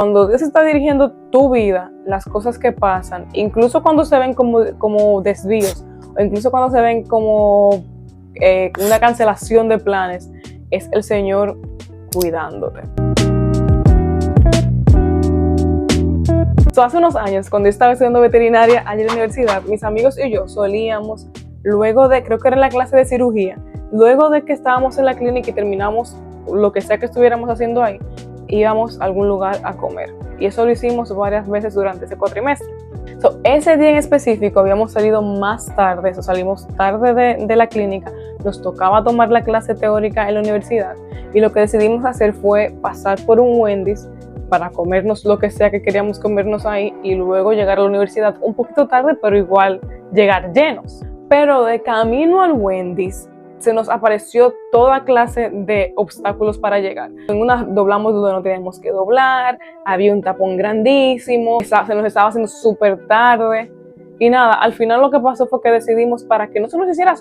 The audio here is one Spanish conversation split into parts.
Cuando Dios está dirigiendo tu vida, las cosas que pasan, incluso cuando se ven como desvíos, o incluso cuando se ven como una cancelación de planes, es el Señor cuidándote. Hace unos años, cuando yo estaba estudiando veterinaria allí en la universidad, mis amigos y yo solíamos, luego de, creo que era la clase de cirugía, luego de que estábamos en la clínica y terminamos lo que sea que estuviéramos haciendo ahí, íbamos a algún lugar a comer. Y eso lo hicimos varias veces durante ese cuatrimestre. Ese día en específico habíamos salido más tarde, salimos tarde de la clínica, nos tocaba tomar la clase teórica en la universidad y lo que decidimos hacer fue pasar por un Wendy's para comernos lo que sea que queríamos comernos ahí y luego llegar a la universidad un poquito tarde, pero igual llegar llenos. Pero de camino al Wendy's se nos apareció toda clase de obstáculos para llegar. En una doblamos donde no teníamos que doblar, había un tapón grandísimo, se nos estaba haciendo súper tarde. Y nada, al final lo que pasó fue que decidimos, para que no se nos hiciera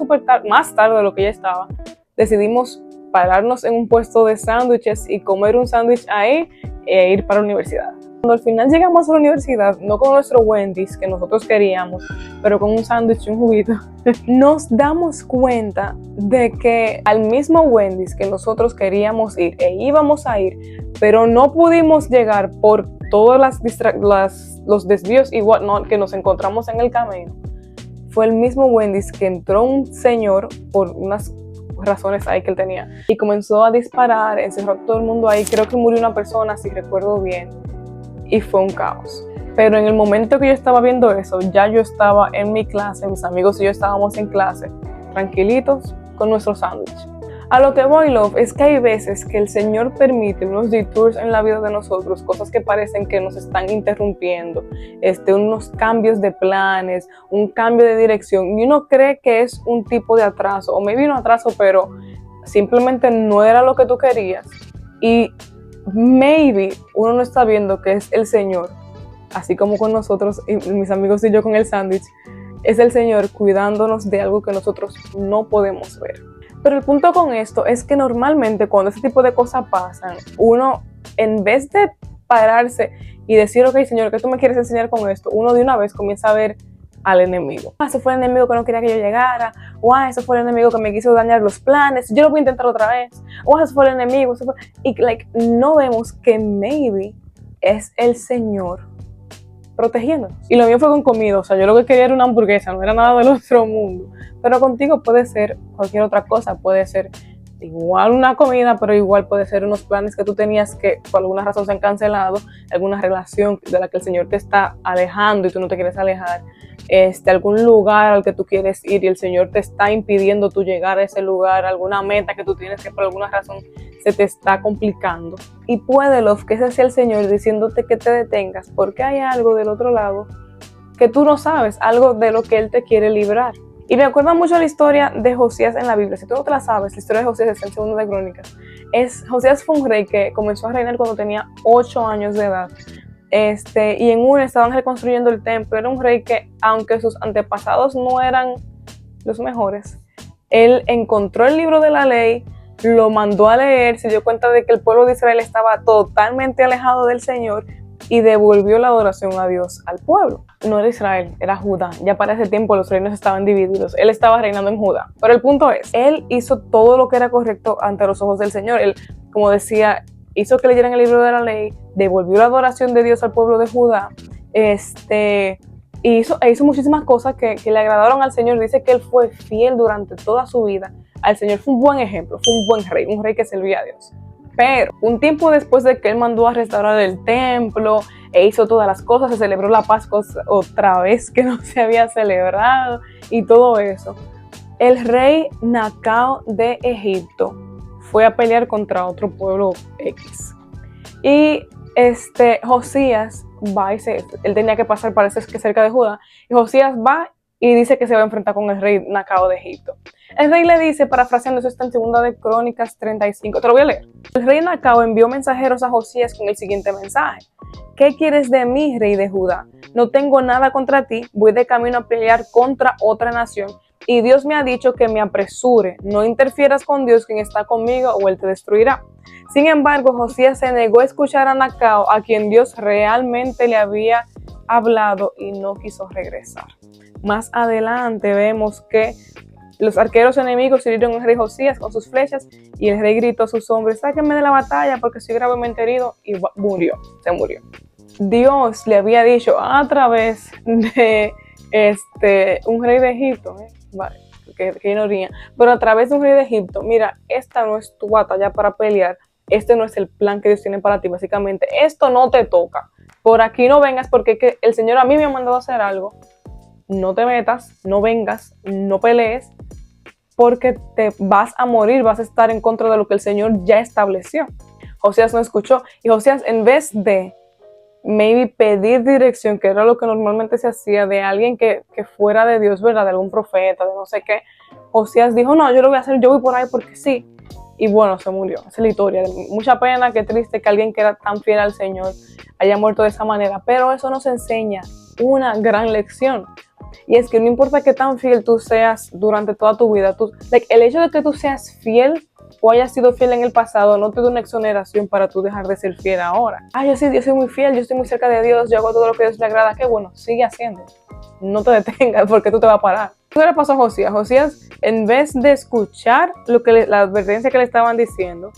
más tarde de lo que ya estaba, decidimos pararnos en un puesto de sándwiches y comer un sándwich ahí e ir para la universidad. Cuando al final llegamos a la universidad, no con nuestro Wendy's que nosotros queríamos, pero con un sándwich y un juguito, nos damos cuenta de que al mismo Wendy's que nosotros queríamos ir e íbamos a ir, pero no pudimos llegar por todos los desvíos y whatnot que nos encontramos en el camino, fue el mismo Wendy's que entró un señor por unas razones ahí que él tenía y comenzó a disparar, encerró a todo el mundo ahí. Creo que murió una persona, si recuerdo bien, y fue un caos. Pero en el momento que yo estaba viendo eso, ya yo estaba en mi clase, mis amigos y yo estábamos en clase, tranquilitos con nuestro sándwich. A lo que voy, love, es que hay veces que el Señor permite unos detours en la vida de nosotros, cosas que parecen que nos están interrumpiendo, unos cambios de planes, un cambio de dirección, y uno cree que es un tipo de atraso, o maybe un atraso, pero simplemente no era lo que tú querías, y maybe uno no está viendo que es el Señor, así como con nosotros y mis amigos y yo con el sándwich, es el Señor cuidándonos de algo que nosotros no podemos ver. Pero el punto con esto es que normalmente cuando ese tipo de cosas pasan, uno, en vez de pararse y decir, ok, Señor, ¿qué tú me quieres enseñar con esto? Uno de una vez comienza a ver al enemigo. Ese fue el enemigo que no quería que yo llegara. Ese fue el enemigo que me quiso dañar los planes. Yo lo voy a intentar otra vez. Ese fue el enemigo. Y no vemos que maybe es el Señor protegiéndonos. Y lo mío fue con comida, yo lo que quería era una hamburguesa, no era nada del otro mundo. Pero contigo puede ser cualquier otra cosa, puede ser igual una comida, pero igual puede ser unos planes que tú tenías que por alguna razón se han cancelado, alguna relación de la que el Señor te está alejando y tú no te quieres alejar, algún lugar al que tú quieres ir y el Señor te está impidiendo tú llegar a ese lugar, alguna meta que tú tienes que por alguna razón se te está complicando. Y puede, love, que ese sea el Señor diciéndote que te detengas porque hay algo del otro lado que tú no sabes, algo de lo que Él te quiere librar. Y me acuerda mucho la historia de Josías en la Biblia. Si tú no te la sabes, la historia de Josías está en Segunda de Crónicas. Josías fue un rey que comenzó a reinar cuando tenía 8 años de edad. Y en una estaban reconstruyendo el templo. Era un rey que, aunque sus antepasados no eran los mejores, él encontró el libro de la ley, lo mandó a leer, se dio cuenta de que el pueblo de Israel estaba totalmente alejado del Señor y devolvió la adoración a Dios al pueblo. No era Israel, era Judá. Ya para ese tiempo los reinos estaban divididos. Él estaba reinando en Judá. Pero el punto es, él hizo todo lo que era correcto ante los ojos del Señor. Él, como decía, hizo que leyeran el libro de la ley, devolvió la adoración de Dios al pueblo de Judá, hizo muchísimas cosas que le agradaron al Señor. Dice que él fue fiel durante toda su vida al Señor. Fue un buen ejemplo, fue un buen un rey que servía a Dios. Pero un tiempo después de que él mandó a restaurar el templo e hizo todas las cosas, se celebró la Pascua otra vez que no se había celebrado y todo eso, el rey Nacao de Egipto fue a pelear contra otro pueblo X. Y Josías va él tenía que pasar, parece que cerca de Judá, y Josías va y dice que se va a enfrentar con el rey Nacao de Egipto. El rey le dice, parafraseando, eso está en Segunda de Crónicas 35, te lo voy a leer. El rey Nacao envió mensajeros a Josías con el siguiente mensaje: ¿qué quieres de mí, rey de Judá? No tengo nada contra ti, voy de camino a pelear contra otra nación, y Dios me ha dicho que me apresure, no interfieras con Dios, quien está conmigo, o Él te destruirá. Sin embargo, Josías se negó a escuchar a Nacao, a quien Dios realmente le había hablado, y no quiso regresar. Más adelante vemos que los arqueros enemigos hirieron al rey Josías con sus flechas, y el rey gritó a sus hombres: sáquenme de la batalla porque estoy gravemente herido, y se murió. Dios le había dicho a través de un rey de Egipto, vale, que ironía, pero a través de un rey de Egipto: mira, esta no es tu batalla para pelear, este no es el plan que Dios tiene para ti, básicamente, esto no te toca, por aquí no vengas, porque el Señor a mí me ha mandado a hacer algo, no te metas, no vengas, no pelees, porque te vas a morir, vas a estar en contra de lo que el Señor ya estableció. Josías no escuchó, y Josías, en vez de maybe pedir dirección, que era lo que normalmente se hacía de alguien que fuera de Dios, ¿verdad? De algún profeta, de no sé qué, Josías dijo: no, yo lo voy a hacer, yo voy por ahí porque sí. Y bueno, se murió. Esa es la historia. Mucha pena, qué triste que alguien que era tan fiel al Señor haya muerto de esa manera, pero eso nos enseña una gran lección. Y es que no importa qué tan fiel tú seas durante toda tu vida, el hecho de que tú seas fiel o hayas sido fiel en el pasado no te da una exoneración para tú dejar de ser fiel ahora. Yo soy muy fiel, yo estoy muy cerca de Dios, yo hago todo lo que a Dios le agrada. Qué bueno, sigue haciendo. No te detengas, porque tú te vas a parar. ¿Qué le pasó a Josías? Josías, en vez de escuchar la advertencia que le estaban diciendo,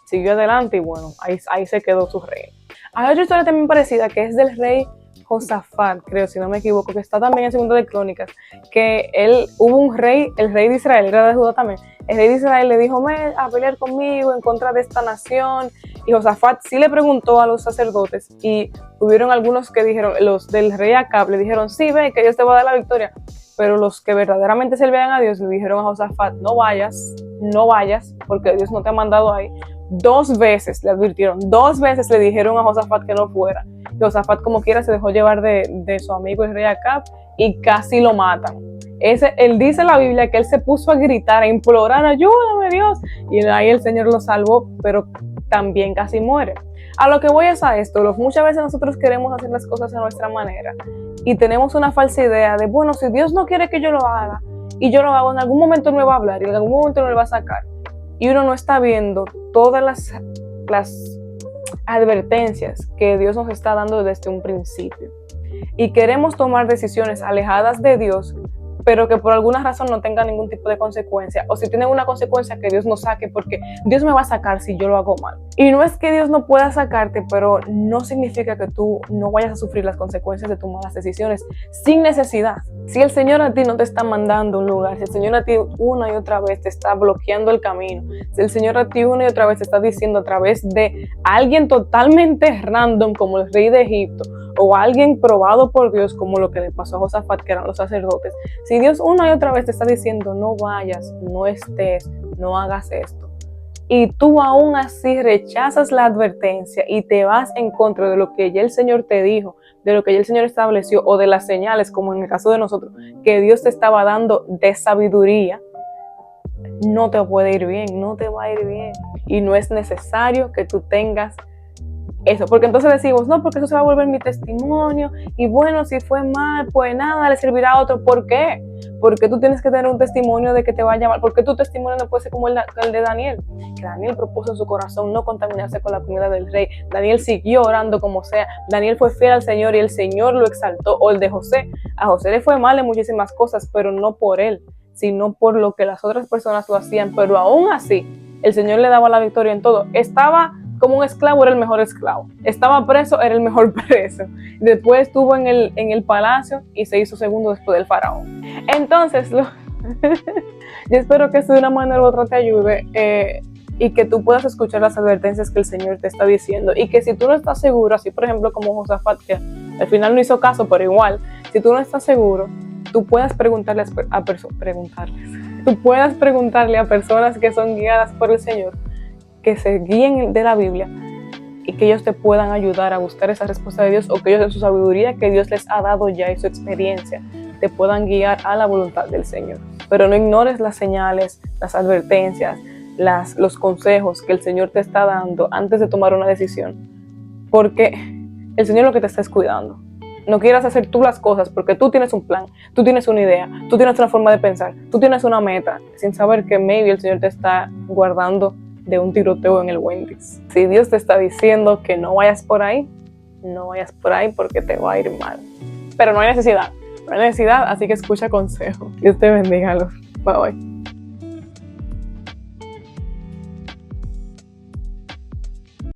siguió adelante, y bueno, ahí se quedó su reino. Hay otra historia también parecida, que es del rey Josafat, creo, si no me equivoco, que está también en Segunda de Crónicas, que hubo un rey, el rey de Israel, era de Judá también. El rey de Israel le dijo: ven a pelear conmigo en contra de esta nación. Y Josafat sí le preguntó a los sacerdotes, y hubieron algunos que dijeron, los del rey Acab le dijeron: sí, ve, que Dios te va a dar la victoria. Pero los que verdaderamente servían a Dios le dijeron a Josafat: no vayas, porque Dios no te ha mandado ahí. 2 veces le advirtieron, 2 veces le dijeron a Josafat que no fuera. Josafat, como quiera, se dejó llevar de su amigo el rey Acab, y casi lo matan. Él dice en la Biblia que él se puso a gritar, a implorar: ayúdame, Dios, y ahí el Señor lo salvó, pero también casi muere. A lo que voy es a esto: muchas veces nosotros queremos hacer las cosas a nuestra manera, y tenemos una falsa idea de, bueno, si Dios no quiere que yo lo haga, y yo lo hago, en algún momento no me va a hablar, y en algún momento no me va a sacar. Y uno no está viendo todas las advertencias que Dios nos está dando desde un principio. Y queremos tomar decisiones alejadas de Dios, pero que por alguna razón no tengan ningún tipo de consecuencia, o si tienen una consecuencia, que Dios nos saque, porque Dios me va a sacar si yo lo hago mal. Y no es que Dios no pueda sacarte, pero no significa que tú no vayas a sufrir las consecuencias de tus malas decisiones sin necesidad. Si el Señor a ti no te está mandando a un lugar, si el Señor a ti una y otra vez te está bloqueando el camino, si el Señor a ti una y otra vez te está diciendo a través de alguien totalmente random como el rey de Egipto, o alguien probado por Dios, como lo que le pasó a Josafat, que eran los sacerdotes, si Dios una y otra vez te está diciendo: no vayas, no estés, no hagas esto, y tú aún así rechazas la advertencia y te vas en contra de lo que ya el Señor te dijo, de lo que ya el Señor estableció, o de las señales, como en el caso de nosotros, que Dios te estaba dando de sabiduría, no te puede ir bien, no te va a ir bien. Y no es necesario que tú tengas eso, porque entonces decimos: no, porque eso se va a volver mi testimonio, y bueno, si fue mal, pues nada, le servirá a otro. ¿Por qué? Porque tú tienes que tener un testimonio de que te vaya mal. Porque tu testimonio no puede ser como el de Daniel, que Daniel propuso en su corazón no contaminarse con la comida del rey. Daniel siguió orando como sea. Daniel fue fiel al Señor y el Señor lo exaltó. O el de José: a José le fue mal en muchísimas cosas, pero no por él, sino por lo que las otras personas lo hacían. Pero aún así, el Señor le daba la victoria en todo. Estaba como un esclavo, era el mejor esclavo. Estaba preso, era el mejor preso. Después estuvo en el palacio y se hizo segundo después del faraón. Entonces, yo espero que esto de una manera u otra te ayude, y que tú puedas escuchar las advertencias que el Señor te está diciendo. Y que si tú no estás seguro, así por ejemplo como Josafat, que al final no hizo caso, pero igual, si tú no estás seguro, tú puedas preguntarle a personas que son guiadas por el Señor, que se guíen de la Biblia, y que ellos te puedan ayudar a buscar esa respuesta de Dios, o que ellos en su sabiduría que Dios les ha dado ya y su experiencia te puedan guiar a la voluntad del Señor. Pero no ignores las señales, las advertencias, los consejos que el Señor te está dando antes de tomar una decisión, porque el Señor lo que te está es cuidando. No quieras hacer tú las cosas porque tú tienes un plan, tú tienes una idea, tú tienes una forma de pensar, tú tienes una meta, sin saber que maybe el Señor te está guardando de un tiroteo en el Wendy's. Si Dios te está diciendo que no vayas por ahí, no vayas por ahí porque te va a ir mal. Pero no hay necesidad, así que escucha consejo. Dios te bendiga. Bye bye.